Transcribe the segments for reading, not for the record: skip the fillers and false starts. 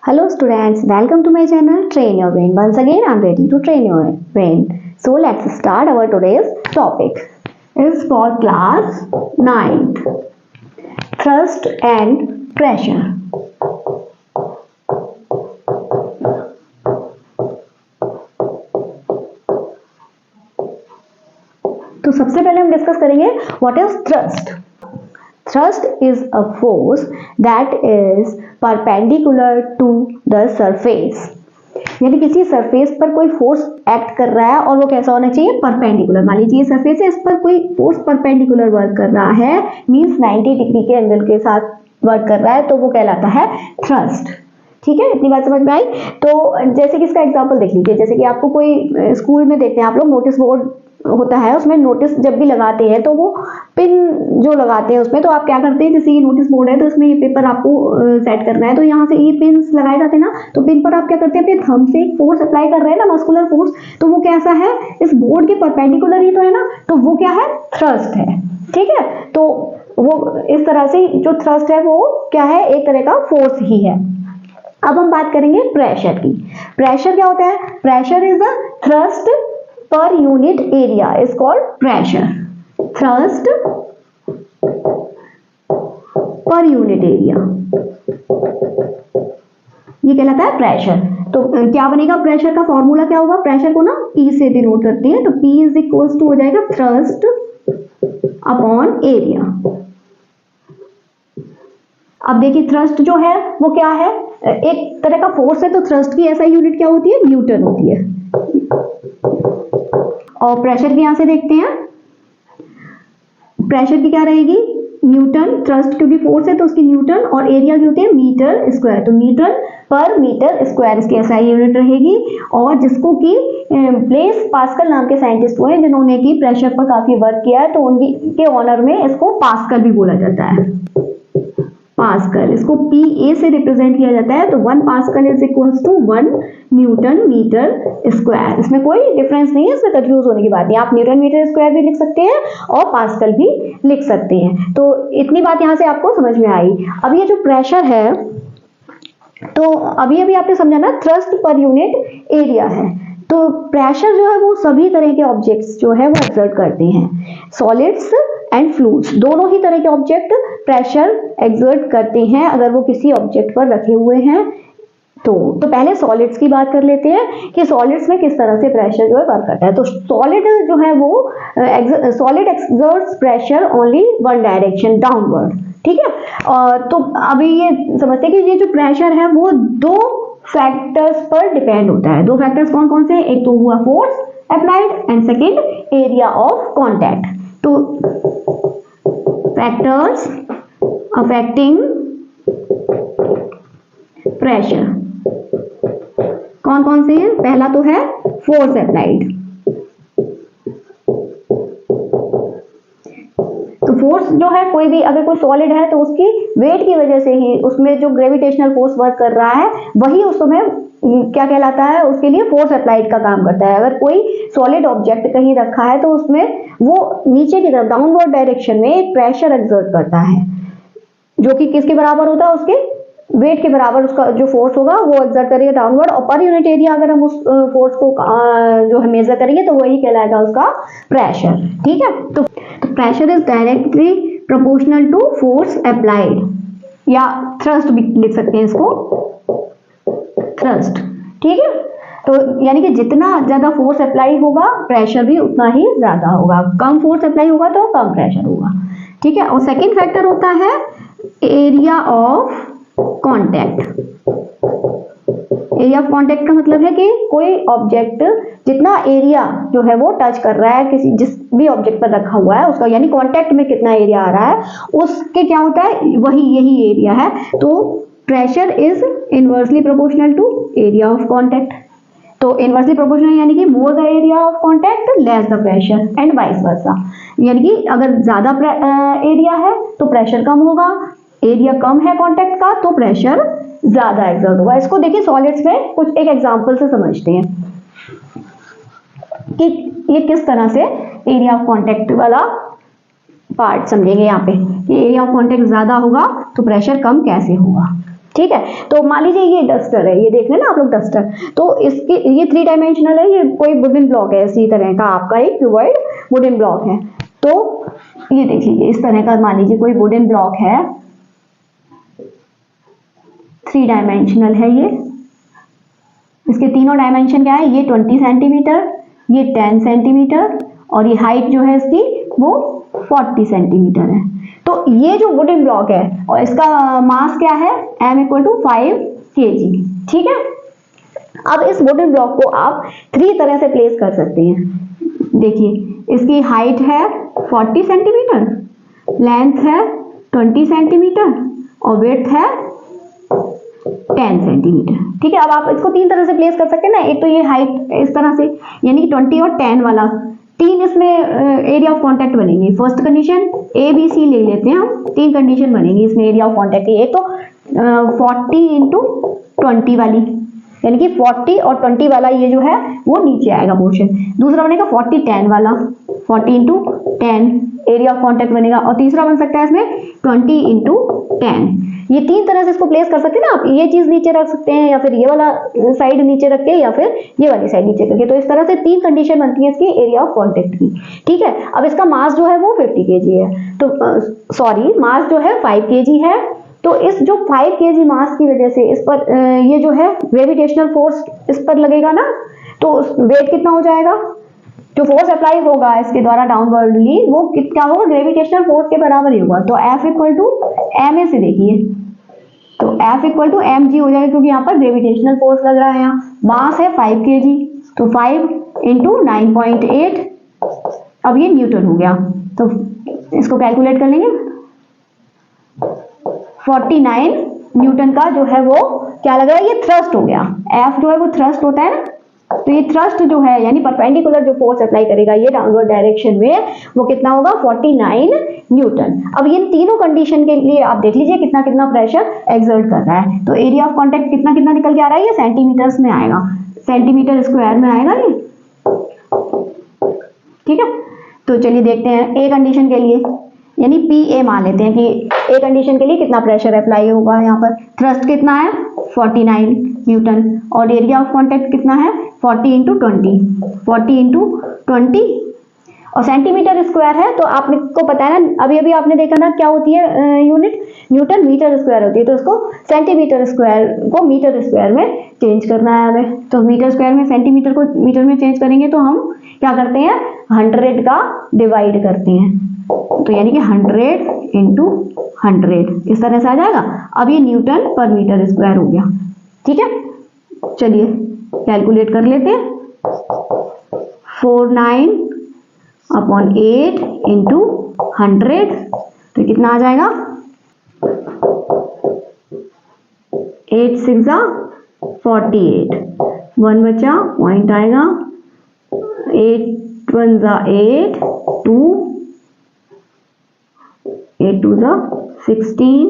Hello students, welcome to my channel Train Your Brain. Once again I am ready to train your brain. So let's start our today's topic. Is for class 9th. Thrust and pressure. तो सबसे पहले हम discuss करेंगे what is thrust. Thrust is a force that is perpendicular to the surface. यानी किसी surface पर कोई force act कर रहा है और वो कैसा होना चाहिए, परपेंडिकुलर. मान लीजिए सरफेस है, इस पर कोई फोर्स परपेंडिकुलर वर्क कर रहा है, मींस 90 डिग्री के एंगल के साथ वर्क कर रहा है, तो वो कहलाता है थ्रस्ट. ठीक है, इतनी बात समझ में आई. तो जैसे कि इसका एग्जांपल देख लीजिए, जैसे कि आपको कोई स्कूल में देखते हैं आप लोग, नोटिस बोर्ड होता है, उसमें नोटिस जब भी लगाते हैं तो वो पिन जो लगाते हैं उसमें, तो आप क्या करते हैं, जैसे ये नोटिस बोर्ड है तो इसमें ये पेपर आपको सेट करना है, तो यहाँ से ये पिन्स लगाए जाते हैं ना, तो पिन पर आप क्या करते हैं, अपने थंब से एक फोर्स अप्लाई कर रहे हैं ना, मस्कुलर फोर्स, तो वो कैसा है, इस बोर्ड के परपेंडिकुलर ही तो है ना, तो वो क्या है, थ्रस्ट है. ठीक है, तो वो इस तरह से जो थ्रस्ट है वो क्या है, एक तरह का फोर्स ही है. अब हम बात करेंगे प्रेशर की. प्रेशर क्या होता है, pressure is the thrust per unit area is called pressure. Thrust per unit area ये कहलाता है प्रेशर. तो क्या बनेगा, प्रेशर का फॉर्मूला क्या होगा, प्रेशर को ना P से डिनोट करते हैं, तो P इज इक्वल्स टू हो जाएगा थ्रस्ट अपॉन एरिया. अब देखिए थ्रस्ट जो है वो क्या है, एक तरह का फोर्स है, तो थ्रस्ट की ऐसा यूनिट क्या होती है, न्यूटन होती है. और प्रेशर भी यहां से देखते हैं, प्रेशर की क्या रहेगी, न्यूटन. थ्रस्ट क्योंकि फोर्स है तो उसकी न्यूटन, और एरिया की होती है मीटर स्क्वायर, तो न्यूटन पर मीटर स्क्वायर इसकी ऐसा यूनिट रहेगी. और जिसको कि ब्लेस पास्कल नाम के साइंटिस्ट हुए जिन्होंने की प्रेशर पर काफी वर्क किया है, तो उनके ऑनर में इसको पास्कल भी बोला जाता है. पास्कल, इसको PA से रिप्रेजेंट किया जाता है, तो 1 pascal is equals to 1 newton metre square. इसमें कोई डिफरेंस नहीं है, इसमें कंफ्यूज होने की बात नहीं. आप न्यूटन मीटर स्क्वायर भी लिख सकते हैं और पास्कल भी लिख सकते हैं. तो इतनी बात यहाँ से आपको समझ में आई. अब ये जो प्रेशर है, तो अभी अभी आपने समझा ना, थ्रस्ट पर यूनिट एरिया है. तो प्रेशर जो है वो सभी तरह के ऑब्जेक्ट्स जो है वो एक्सर्ट करते हैं. सॉलिड्स एंड फ्लूइड्स दोनों ही तरह के ऑब्जेक्ट प्रेशर एक्सर्ट करते हैं अगर वो किसी ऑब्जेक्ट पर रखे हुए हैं. तो पहले सॉलिड्स की बात कर लेते हैं कि सॉलिड्स में किस तरह से प्रेशर जो है वर्क करता है. तो सॉलिड जो है वो solid exerts pressure only one direction, downward. ठीक है, तो अभी ये समझते हैं कि ये जो प्रेशर है वो दो फैक्टर्स पर डिपेंड होता है. दो फैक्टर्स कौन कौन से हैं, एक तो हुआ force applied and second area of contact. तो फैक्टर्स अफेक्टिंग प्रेशर कौन कौन से हैं, पहला तो है फोर्स अप्लाइड. तो फोर्स जो है, कोई भी अगर कोई सॉलिड है तो उसकी वेट की वजह से ही उसमें जो ग्रेविटेशनल फोर्स वर्क कर रहा है वही उस समय क्या कहलाता है, उसके लिए फोर्स अप्लाइड का काम करता है. अगर कोई सॉलिड ऑब्जेक्ट कहीं रखा है तो उसमें वो नीचे की तरफ डाउनवर्ड डायरेक्शन में एक प्रेशर एक्सर्ट करता है, जो कि किसके बराबर होता है, उसके वेट के बराबर उसका जो फोर्स होगा वो एक्सर्ट करेगा डाउनवर्ड. और पर यूनिट एरिया अगर हम उस फोर्स को जो है मेजर करेंगे तो वही कहलाएगा उसका प्रेशर. ठीक है, तो pressure is directly proportional to force applied, या थ्रस्ट भी लिख सकते हैं इसको, थ्रस्ट. ठीक है, तो यानी कि जितना ज्यादा फोर्स अप्लाई होगा प्रेशर भी उतना ही ज्यादा होगा, कम फोर्स अप्लाई होगा तो कम प्रेशर होगा. ठीक है, और सेकेंड फैक्टर होता है area of contact. Area of contact का मतलब है कि कोई ऑब्जेक्ट जितना एरिया जो है वो टच कर रहा है किसी जिस भी ऑब्जेक्ट पर रखा हुआ है उसका, यानी कॉन्टैक्ट में कितना एरिया आ रहा है उसके क्या होता है, वही यही एरिया है. तो pressure is inversely proportional to area of contact. तो इनवर्सली प्रोपोर्शनल यानी कि more the area of contact less the pressure and vice versa. यानी कि अगर ज्यादा एरिया है तो प्रेशर कम होगा, एरिया कम है कॉन्टैक्ट का तो प्रेशर ज्यादा एक्सर्ट होगा. इसको देखिए सॉलिड्स में कुछ एक एग्जांपल से समझते हैं कि ये किस तरह से एरिया ऑफ कॉन्टैक्ट वाला पार्ट समझेंगे. यहाँ पे एरिया ऑफ कॉन्टैक्ट ज्यादा होगा तो प्रेशर कम कैसे होगा. ठीक है। तो मान लीजिए ये डस्टर है, ये देख रहे हैं ना आप लोग डस्टर, तो इसके ये 3 डायमेंशनल है, ये कोई वुडन ब्लॉक है इसी तरह का आपका एक क्यूबॉइड वुडन ब्लॉक है। तो ये देख लीजिए इस तरह का मान लीजिए कोई वुडन ब्लॉक है, 3 डायमेंशनल है ये, इसके तीनों डायमेंशन क्या है, ये 20 सेंटीमीटर, ये 10 सेंटीमीटर और ये हाइट जो है इसकी वो 40 सेंटीमीटर है। तो ये जो वुडन ब्लॉक है और इसका मास क्या है, m = 5 kg, ठीक है। अब इस वुडन ब्लॉक को आप 3 तरह से प्लेस कर सकते हैं। देखिए इसकी हाइट है 40 सेंटीमीटर, लेंथ है 20 सेंटीमीटर और विड्थ है 10 सेंटीमीटर, ठीक है। अब आप इसको 3 तरह से प्लेस कर सकते हैं ना, एक तो ये हाइट इस तरह से यानी कि 20 और 10 वाला, 3 इसमें एरिया ऑफ कांटेक्ट बनेंगे। First condition A B C ले लेते हैं हम, 3 कंडीशन बनेंगी इसमें एरिया ऑफ कांटेक्ट की। एक तो 40 × 20 वाली, यानी कि 40 और 20 वाला ये जो है वो नीचे आएगा पोर्शन। दूसरा बनेगा 40 10 वाला, 40 × 10 एरिया ऑफ कांटेक्ट बनेगा। और तीसरा बन सकता है इसमें 20 × 10। ये 3 तरह से इसको प्लेस कर सकते हैं ना आप, ये चीज नीचे रख सकते हैं या फिर ये वाला साइड नीचे रख के या फिर ये वाली साइड नीचे करके। तो इस तरह से 3 कंडीशन बनती है इसकी एरिया ऑफ कांटेक्ट की, ठीक है। अब इसका मास जो है वो 50 kg है, तो सॉरी मास जो है 5 kg है। तो इस जो 5 kg मास की वजह से इस पर ये जो है ग्रेविटेशनल फोर्स इस पर लगेगा ना, तो वेट कितना हो जाएगा, जो फोर्स अप्लाई होगा इसके द्वारा डाउनवर्डली वो क्या होगा, ग्रेविटेशनल फोर्स के बराबर ही होगा। तो F = ma से देखिए, तो F = mg हो जाएगा, क्योंकि यहाँ पर ग्रेविटेशनल फोर्स लग रहा है। यहाँ मास है 5 kg, तो 5 × 9.8, अब ये न्यूटन हो गया। तो इसको कैलकुलेट कर लेंगे, 49 न्यूटन का जो है वो क्या लग रहा है, ये थ्रस्ट हो गया। F जो है वो थ्रस्ट होता है ना, तो ये थ्रस्ट जो है यानी परपेंडिकुलर जो फोर्स अप्लाई करेगा ये डाउनवर्ड डायरेक्शन में, वो कितना होगा, 49 न्यूटन। अब ये तीनों कंडीशन के लिए आप देख लीजिए कितना कितना प्रेशर एक्सर्ट कर रहा है। तो एरिया ऑफ कांटेक्ट कितना कितना निकल के आ रहा है, ये सेंटीमीटर्स में आएगा, सेंटीमीटर स्क्वायर में आएगा ये, ठीक है। तो चलिए देखते हैं ए कंडीशन के लिए, यानी PA मान लेते हैं कि ए कंडीशन के लिए कितना प्रेशर अप्लाई होगा। यहाँ पर थ्रस्ट कितना है, 49 न्यूटन, और एरिया ऑफ कांटेक्ट कितना है, 40 × 20, 40 × 20 और सेंटीमीटर स्क्वायर है। तो आपको पता है ना, अभी अभी आपने देखा ना क्या होती है यूनिट, न्यूटन मीटर स्क्वायर होती है। तो इसको सेंटीमीटर स्क्वायर को मीटर स्क्वायर में चेंज करना है हमें। तो मीटर स्क्वायर में सेंटीमीटर को मीटर में चेंज करेंगे तो हम क्या करते हैं, 100 का डिवाइड करते हैं, तो यानी कि 100 × 100 इस तरह से आ जाएगा। अब ये न्यूटन पर मीटर स्क्वायर हो गया, ठीक है। चलिए कैलकुलेट कर लेते हैं, 49/8 × 100, तो कितना आ जाएगा, 8 × 6 = 48, 1 बचा, पॉइंट आएगा, 8 × 1 = 8, 2, 8 × 2 = 16,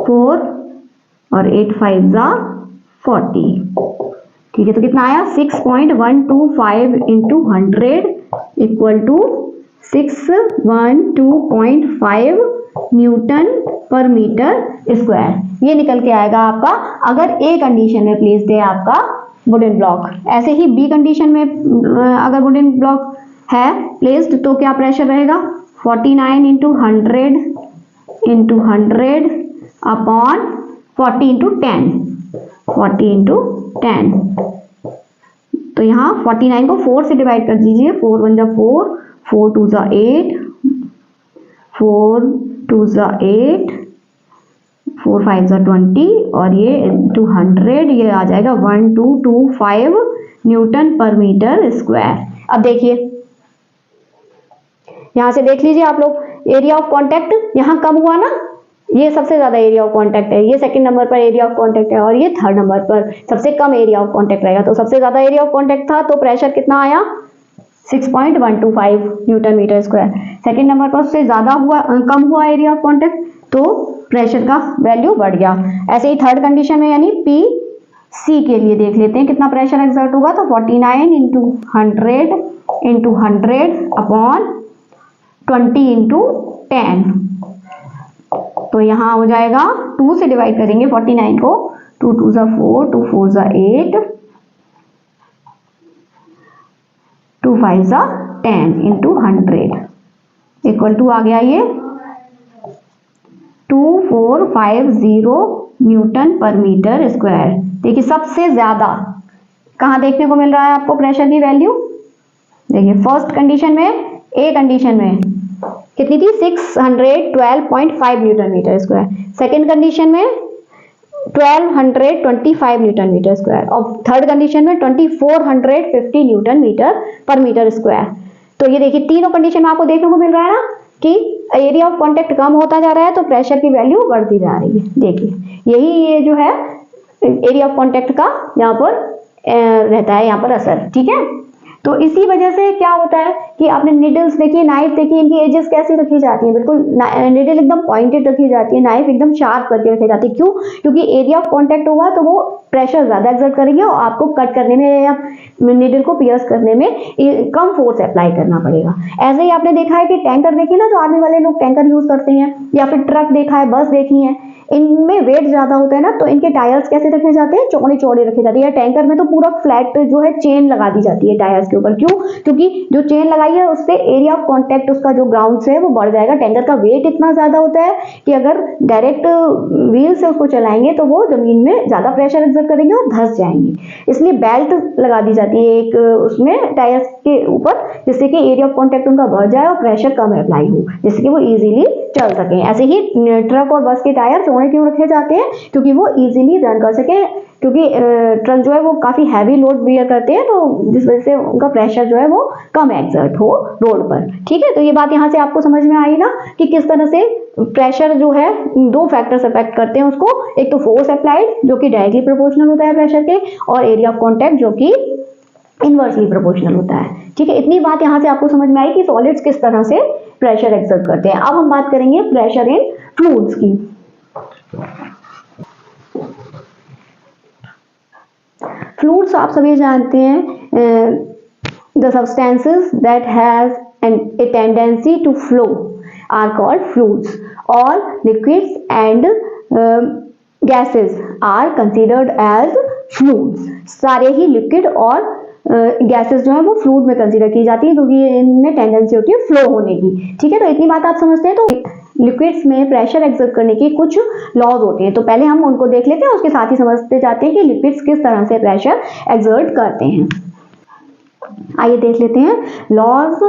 4 और 8 × 5 = 40, ठीक है। तो कितना आया, 6.125 × 100 = 612.5 न्यूटन पर मीटर स्क्वायर। ये निकल के आएगा आपका, अगर ए कंडीशन में प्लेस्ड है आपका वुडन ब्लॉक। ऐसे ही बी कंडीशन में अगर वुडन ब्लॉक है प्लेस्ड तो क्या प्रेशर रहेगा, 49 × 100 × 100 अपॉन 40 × 10, 40 × 10। तो यहाँ 49 को 4 से डिवाइड कर दीजिए, 4 × 1 = 4, 4 × 2 = 8, 4 × 2 = 8, 4 × 5 = 20 और ये × 100 ये आ जाएगा 1225 न्यूटन पर मीटर स्क्वायर। अब देखिए यहाँ से देख लीजिए आप लोग, एरिया ऑफ कांटेक्ट यहाँ कम हुआ ना, ये सबसे ज्यादा एरिया ऑफ कांटेक्ट है, ये सेकंड नंबर पर एरिया ऑफ कांटेक्ट है और ये थर्ड नंबर पर सबसे कम एरिया ऑफ कांटेक्ट रहेगा। तो सबसे ज्यादा एरिया ऑफ कांटेक्ट था तो प्रेशर कितना आया, 6.125 newton metre square. Second number पर उससे ज्यादा हुआ, कम हुआ एरिया ऑफ कांटेक्ट तो प्रेशर का वैल्यू बढ़ गया। ऐसे ही थर्ड कंडीशन में यानी PC के लिए देख लेते हैं कितना प्रेशर एक्सर्ट होगा। तो 49 × 100 अपॉन 20 × 10 तो यहाँ हो जाएगा 2 से डिवाइड करेंगे 49 को, 2 2 ज़ा 4, 2 4 ज़ा 8, 2 5 ज़ा 10 इंटू 100 इक्वल टू आ गया ये 2450 न्यूटन पर मीटर स्क्वायर। देखिए सबसे ज्यादा कहाँ देखने को मिल रहा है आपको प्रेशर की वैल्यू? देखिए फर्स्ट कंडीशन में, ए कंडीशन में कितनी थी 612.5 newton metre square, second condition में 1225 न्यूटन मीटर स्क्वायर और थर्ड कंडीशन में 2450 न्यूटन मीटर पर मीटर स्क्वायर। तो ये देखिए तीनों कंडीशन में आपको देखने को मिल रहा है ना कि एरिया ऑफ कांटेक्ट कम होता जा रहा है तो प्रेशर की वैल्यू बढ़ती जा रही है। देखिए यही ये जो है एरिया ऑफ कांटेक्ट का यहाँ पर रहता है यहाँ पर असर, ठीक है। तो इसी वजह से क्या होता है कि आपने निडल्स देखिए, नाइफ देखिए, इनकी एजेस कैसी रखी जाती है, बिल्कुल निडल एकदम पॉइंटेड रखी जाती है, नाइफ एकदम शार्प करके रखी जाती है। क्यों? क्योंकि एरिया ऑफ कांटेक्ट होगा तो वो प्रेशर ज्यादा एक्सर्ट करेंगे और आपको कट करने में या निडल को पियर्स करने में कम फोर्स अप्लाई करना पड़ेगा। ऐसे ही आपने देखा है कि टैंकर देखिए ना, जो आर्मी वाले लोग टैंकर यूज करते हैं, या फिर ट्रक देखा है, बस देखी है, इनमें वेट ज्यादा होता है ना, तो इनके टायर्स कैसे रखे जाते हैं? चौड़े चौड़े रखे जाते हैं। या टैंकर में तो पूरा फ्लैट जो है चेन लगा दी जाती है टायर्स के ऊपर। क्यों? क्योंकि जो चेन लगाई है उससे एरिया ऑफ कांटेक्ट उसका जो ग्राउंड से है वो बढ़ जाएगा। टैंकर का वेट इतना ज्यादा होता है कि अगर डायरेक्ट व्हील से उसको चलाएंगे तो वो जमीन में ज्यादा प्रेशर एक्सर्ट करेंगे और धंस जाएंगे। इसलिए बेल्ट लगा दी जाती है एक उसमें टायर्स के ऊपर, जिससे कि एरिया ऑफ कांटेक्ट उनका बढ़ जाए और प्रेशर कम अप्लाई हो, जिससे कि वो इजीली चल सके। ऐसे ही ट्रक और बस के टायर चौड़े क्यों रखे जाते हैं? क्योंकि वो इजीली रन कर सके, क्योंकि ट्रक जो है वो काफी हैवी लोड बियर करते हैं, तो जिस वजह से उनका प्रेशर जो है वो कम एक्सर्ट हो रोड पर, ठीक है। तो ये बात यहाँ से आपको समझ में आई ना कि किस तरह से प्रेशर जो है दो फैक्टर्स अफेक्ट करते हैं उसको, एक तो फोर्स अप्लाइड जो कि डायरेक्टली प्रोपोर्शनल होता है प्रेशर के, और एरिया ऑफ कांटेक्ट जो कि इनवर्सली प्रोपोर्शनल होता है, ठीक है। इतनी बात यहाँ से आपको समझ में आई कि सॉलिड्स किस तरह से प्रेशर एक्सर्ट करते हैं। अब हम बात करेंगे प्रेशर इन फ्लूइड्स की। फ्लूइड्स आप सभी जानते हैं, the substances that has a tendency to flow are called fluids. All liquids and gases are considered as fluids. सारे ही लिक्विड और गैसेस जो है वो फ्लूइड में कंसीडर की जाती है क्योंकि इनमें टेंडेंसी होती है फ्लो होने की, ठीक है। तो इतनी बात आप समझते हैं। तो लिक्विड्स में प्रेशर एक्सर्ट करने की कुछ लॉज होते हैं, तो पहले हम उनको देख लेते हैं, उसके साथ ही समझते जाते हैं कि लिक्विड्स किस तरह से प्रेशर एक्सर्ट करते हैं। आइए देख लेते हैं लॉज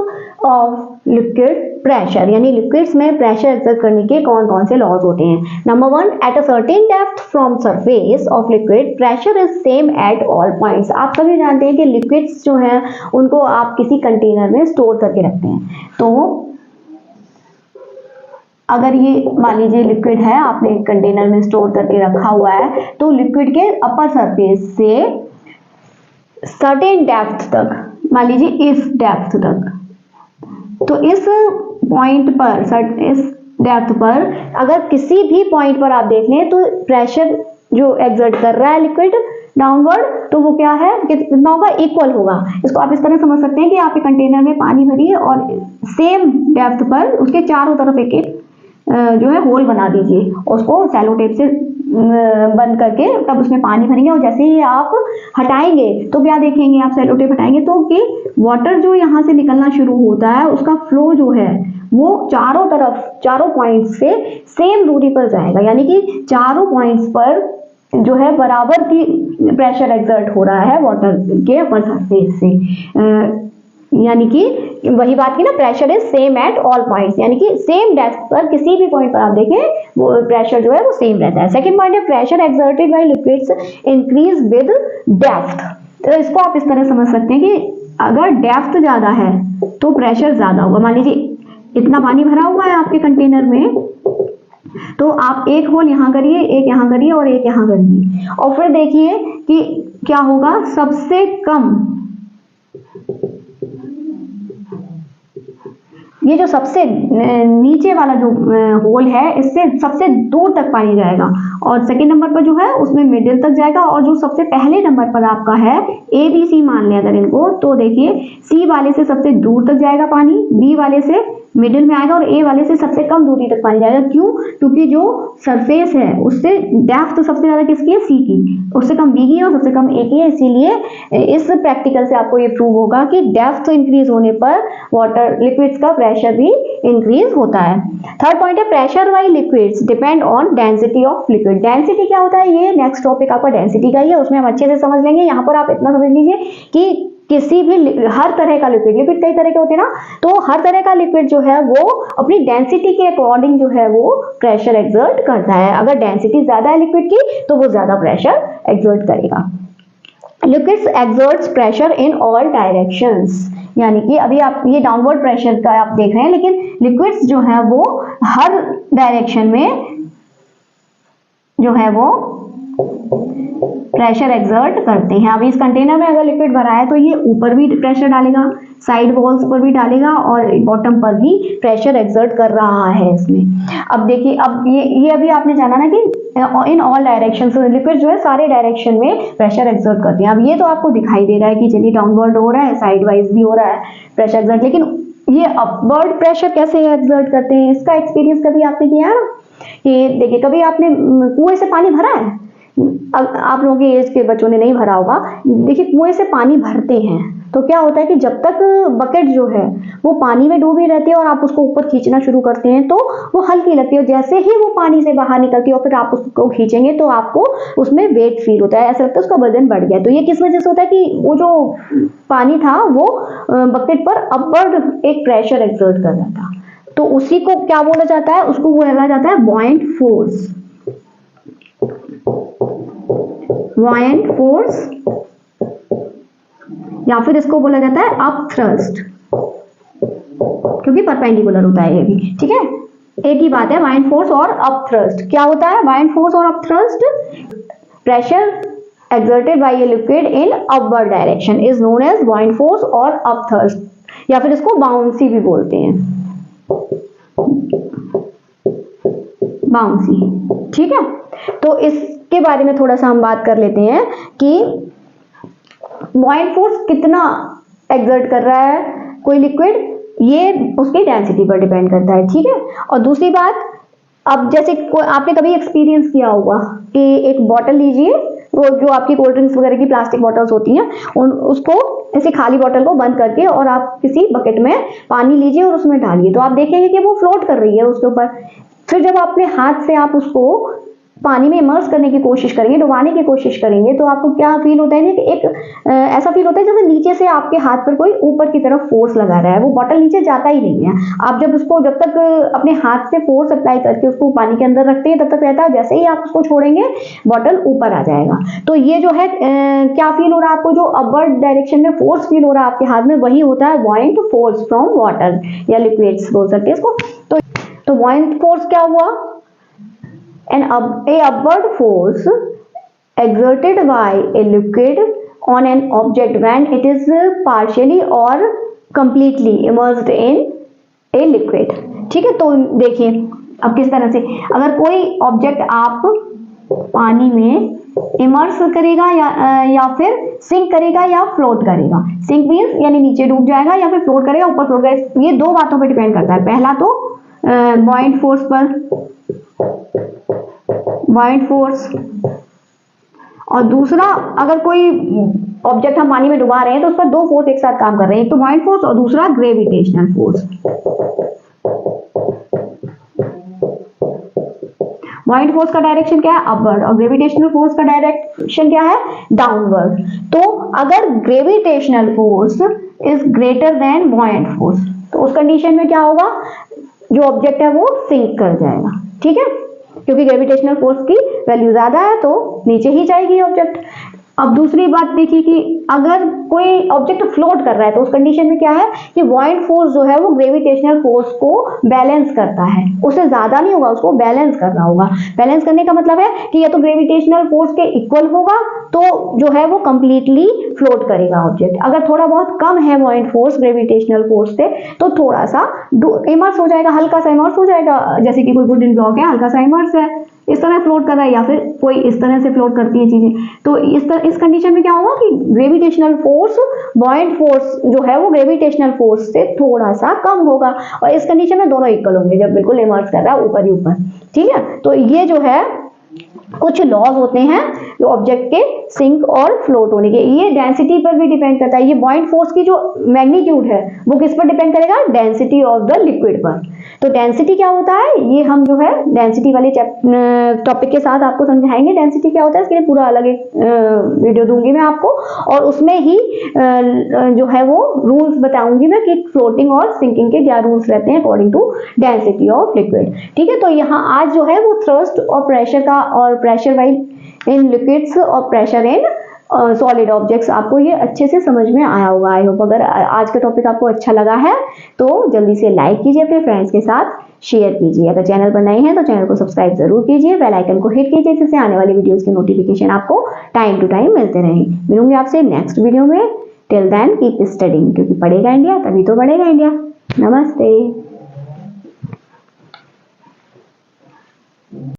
ऑफ लिक्विड प्रेशर, यानी लिक्विड्स में प्रेशर एक्सर्ट करने के कौन कौन से लॉज होते हैं। Number 1, at a certain depth from surface of liquid pressure is same at all points. आप सभी जानते हैं कि लिक्विड्स जो हैं उनको आप किसी कंटेनर में स्टोर करके रखते हैं। तो अगर ये मान लीजिए लिक्विड है, आपने कंटेनर में स्टोर करके रखा हुआ है, तो लिक्विड के अपर सरफेस से सर्टेन डेप्थ तक, मान लीजिए इस डेप्थ तक, तो इस पॉइंट पर, इस डेप्थ पर अगर किसी भी पॉइंट पर आप देख लें तो प्रेशर जो एक्सर्ट कर रहा है लिक्विड डाउनवर्ड, तो वो क्या है, कितना होगा, इक्वल होगा। इसको आप इस तरह समझ सकते हैं कि आपके कंटेनर में पानी भरिए और सेम डेप्थ पर उसके चारों तरफ एक एक जो है होल बना दीजिए, उसको सैलो टेप से बंद करके तब उसमें पानी भरेंगे, और जैसे ही आप हटाएंगे तो क्या देखेंगे, आप सैलो टेप हटाएंगे तो कि वाटर जो यहाँ से निकलना शुरू होता है उसका फ्लो जो है वो चारों तरफ, चारों पॉइंट्स से सेम दूरी पर जाएगा, यानी कि चारों पॉइंट्स पर जो है बराबर की प्रेशर एक्सर्ट हो रहा है वाटर के अपर सरफेस से। यानी कि वही बात की ना, pressure is same at all points, यानी कि सेम डेप्थ पर किसी भी पॉइंट पर आप देखें वो प्रेशर जो है वो सेम रहता है। सेकंड पॉइंट है pressure exerted by liquids increase with depth. तो इसको आप इस तरह समझ सकते हैं कि अगर डेप्थ ज्यादा है तो प्रेशर ज्यादा होगा। मान लीजिए इतना पानी भरा हुआ है आपके कंटेनर में, तो आप एक होल यहाँ करिए, एक यहाँ करिए और एक यहाँ करिए, और फिर देखिए कि क्या होगा, सबसे कम ये जो सबसे नीचे वाला जो होल है इससे सबसे दूर तक पानी जाएगा, और सेकंड नंबर पर जो है उसमें मिडिल तक जाएगा, और जो सबसे पहले नंबर पर आपका है ए बी सी मान लें अगर इनको, तो देखिए सी वाले से सबसे दूर तक जाएगा पानी, बी वाले से मिडिल में आएगा और ए वाले से सबसे कम दूरी तक पानी जाएगा। क्यों? क्योंकि जो सरफेस है उससे डेप्थ तो सबसे ज्यादा किसकी है? सी की, उससे कम बी की है और सबसे कम ए की है। इसीलिए इस प्रैक्टिकल से आपको ये प्रूव होगा कि डेप्थ इंक्रीज होने पर वाटर लिक्विड्स का प्रेशर भी इंक्रीज होता है। थर्ड पॉइंट है pressure wise liquids depend on density of liquid. Density क्या होता है? ये नेक्स्ट टॉपिक आपका डेंसिटी का ही है, उसमें हम अच्छे से समझ लेंगे। यहाँ पर आप इतना समझ लीजिए कि किसी भी हर तरह का लिक्विड कई तरह के होते हैं ना, तो हर तरह का लिक्विड जो है वो अपनी डेंसिटी के अकॉर्डिंग जो है वो प्रेशर एक्सर्ट करता है। अगर डेंसिटी ज्यादा है लिक्विड की तो वो ज्यादा प्रेशर एक्सर्ट करेगा। Liquids exerts pressure in all directions, यानी कि अभी आप ये डाउनवर्ड प्रेशर का आप देख रहे हैं, लेकिन लिक्विड्स जो है वो हर डायरेक्शन में जो है वो प्रेशर एक्सर्ट करते हैं। अभी इस कंटेनर में अगर लिक्विड भरा है तो ये ऊपर भी प्रेशर डालेगा, साइड वॉल्स पर भी डालेगा और बॉटम पर भी प्रेशर एक्सर्ट कर रहा है इसमें। अब देखिए, अब ये अभी आपने जाना ना कि इन ऑल डायरेक्शन लिक्विड जो है सारे डायरेक्शन में प्रेशर एक्सर्ट करते हैं। अब ये तो आपको दिखाई दे रहा है कि चलिए डाउनवर्ड हो रहा है, साइड वाइज भी हो रहा है प्रेशर एक्सर्ट, लेकिन ये अपवर्ड प्रेशर कैसे एक्सर्ट करते हैं इसका एक्सपीरियंस कभी आपने किया है ना? कि देखिए, कभी आपने कुएं से पानी भरा है? आप लोगों के एज के बच्चों ने नहीं भरा होगा। देखिए, कुएं से पानी भरते हैं तो क्या होता है कि जब तक बकेट जो है वो पानी में डूबी रहती है और आप उसको ऊपर खींचना शुरू करते हैं तो वो हल्की लगती है, और जैसे ही वो पानी से बाहर निकलती है और फिर आप उसको खींचेंगे तो आपको उसमें वेट फील होता है, ऐसा लगता है उसका वजन बढ़ गया। तो ये किस वजह से होता है कि वो जो पानी था वो बकेट पर अपवर्ड एक प्रेशर एक्सर्ट कर रहा था। तो उसी को क्या बोला जाता है? उसको बोला जाता है बॉयंट फोर्स। बॉयंट फोर्स, या फिर इसको बोला जाता है अप थ्रस्ट, क्योंकि परपेंडिकुलर होता है ये भी, ठीक है। एक ही बात है, बॉयंट फोर्स और अप थ्रस्ट। क्या होता है बॉयंट फोर्स और up thrust? Pressure exerted by a liquid in upward direction is known as buoyant force और up thrust, या फिर इसको बाउंसी भी बोलते हैं, बाउंसी, ठीक है। तो इसके बारे में थोड़ा सा हम बात कर लेते हैं कि buoyant force कितना एक्सर्ट कर रहा है कोई लिक्विड, ये उसकी डेंसिटी पर डिपेंड करता है, ठीक है। और दूसरी बात, अब जैसे आपने कभी एक्सपीरियंस किया होगा कि एक बॉटल लीजिए, वो जो आपकी कोल्ड ड्रिंक्स वगैरह की प्लास्टिक बॉटल्स होती हैं, उसको ऐसे खाली बॉटल को बंद करके और आप किसी बकेट में पानी लीजिए और उसमें डालिए, तो आप देखेंगे कि वो फ्लोट कर रही है उसके ऊपर। फिर जब अपने हाथ से आप उसको पानी में इमर्स करने की कोशिश करेंगे, डुबाने की कोशिश करेंगे, तो आपको क्या फील होता है कि एक ऐसा फील होता है जैसे नीचे से आपके हाथ पर कोई ऊपर की तरफ फोर्स लगा रहा है, वो बॉटल नीचे जाता ही नहीं है। आप जब तक अपने हाथ से फोर्स अप्लाई करके उसको पानी के अंदर रखते हैं तब तक रहता है, जैसे ही आप उसको छोड़ेंगे बॉटल ऊपर आ जाएगा। तो ये जो है क्या फील हो रहा है आपको, जो अपवर्ड डायरेक्शन में फोर्स फील हो रहा है आपके हाथ में, वही होता है बॉयंट फोर्स फ्रॉम वाटर या लिक्विड्स बोल सकते हैं इसको। तो बॉयंट फोर्स क्या हुआ? An upward force exerted by a liquid on an object when it is partially or completely immersed in a liquid, ठीक है। तो देखिए अब किस तरह से, अगर कोई ऑब्जेक्ट आप पानी में इमर्स करेगा या फिर सिंक करेगा या फ्लोट करेगा, सिंक मीन्स यानी नीचे डूब जाएगा, या फिर फ्लोट करेगा ऊपर फ्लोट करेगा, ये दो बातों पर डिपेंड करता है। पहला तो बॉयंट फोर्स पर, बॉयंट फोर्स, और दूसरा अगर कोई ऑब्जेक्ट हम पानी में डुबा रहे हैं तो उस पर दो फोर्स एक साथ काम कर रहे हैं, एक तो बॉयंट फोर्स और दूसरा ग्रेविटेशनल फोर्स। बॉयंट फोर्स का डायरेक्शन क्या है? अपवर्ड, और ग्रेविटेशनल फोर्स का डायरेक्शन क्या है? डाउनवर्ड। तो अगर gravitational force is greater than buoyant force तो उस कंडीशन में क्या होगा? जो ऑब्जेक्ट है वो सिंक कर जाएगा, ठीक है, क्योंकि ग्रेविटेशनल फोर्स की वैल्यू ज्यादा है तो नीचे ही जाएगी ऑब्जेक्ट। अब दूसरी बात देखिए कि अगर कोई ऑब्जेक्ट फ्लोट कर रहा है तो उस कंडीशन में क्या है कि बॉयंट फोर्स जो है वो ग्रेविटेशनल फोर्स को बैलेंस करता है, उससे ज्यादा नहीं होगा, उसको बैलेंस करना होगा। बैलेंस करने का मतलब है कि या तो ग्रेविटेशनल फोर्स के इक्वल होगा तो जो है वो कंप्लीटली फ्लोट करेगा ऑब्जेक्ट, अगर थोड़ा बहुत कम है बॉयंट फोर्स ग्रेविटेशनल फोर्स से तो थोड़ा सा इमर्स हो जाएगा, हल्का सा इमर्स हो जाएगा, जैसे कि कोई वुडन ब्लॉक है हल्का सा इमर्स है, इस तरह फ्लोट कर रहा है या फिर कोई इस तरह से फ्लोट करती है चीजें, तो इस कंडीशन में क्या होगा कि ग्रेविटेशनल फोर्स, बॉयंट फोर्स जो है वो ग्रेविटेशनल फोर्स से थोड़ा सा कम होगा, और इस कंडीशन में दोनों इक्वल होंगे जब बिल्कुल इमर्स कर रहा है ऊपर ही ऊपर। ठीक है, तो ये जो है कुछ लॉज होते हैं जो ऑब्जेक्ट के सिंक और फ्लोट होने के। ये डेंसिटी पर भी डिपेंड करता है। ये बॉइंट फोर्स की जो मैग्नीट्यूड है वो किस पर डिपेंड करेगा, डेंसिटी ऑफ द लिक्विड पर। तो डेंसिटी क्या होता है, ये हम जो है डेंसिटी वाले टॉपिक के साथ आपको समझाएंगे डेंसिटी क्या होता है। इसके लिए पूरा अलग एक वीडियो दूंगी मैं आपको, और उसमें ही जो है वो रूल्स बताऊंगी मैं कि फ्लोटिंग और सिंकिंग के क्या रूल्स रहते हैं according to density of liquid. ठीक है, तो यहाँ आज जो है वो थ्रस्ट और प्रेशर का, और प्रेशर वाइल इन लिक्विड्स और प्रेशर इन सॉलिड ऑब्जेक्ट्स, आपको ये अच्छे से समझ में आया होगा। आई होप अगर आज का टॉपिक आपको अच्छा लगा है तो जल्दी से लाइक कीजिए, अपने फ्रेंड्स के साथ शेयर कीजिए। अगर चैनल पर नए हैं तो चैनल को सब्सक्राइब जरूर कीजिए, बेल आइकन को हिट कीजिए जिससे आने वाली वीडियोस के नोटिफिकेशन आपको टाइम टू टाइम मिलते रहें। मिलूंगी आपसे नेक्स्ट वीडियो में। टिल देन कीप स्टडिंग, क्योंकि पढ़ेगा इंडिया तभी तो बढ़ेगा इंडिया। नमस्ते।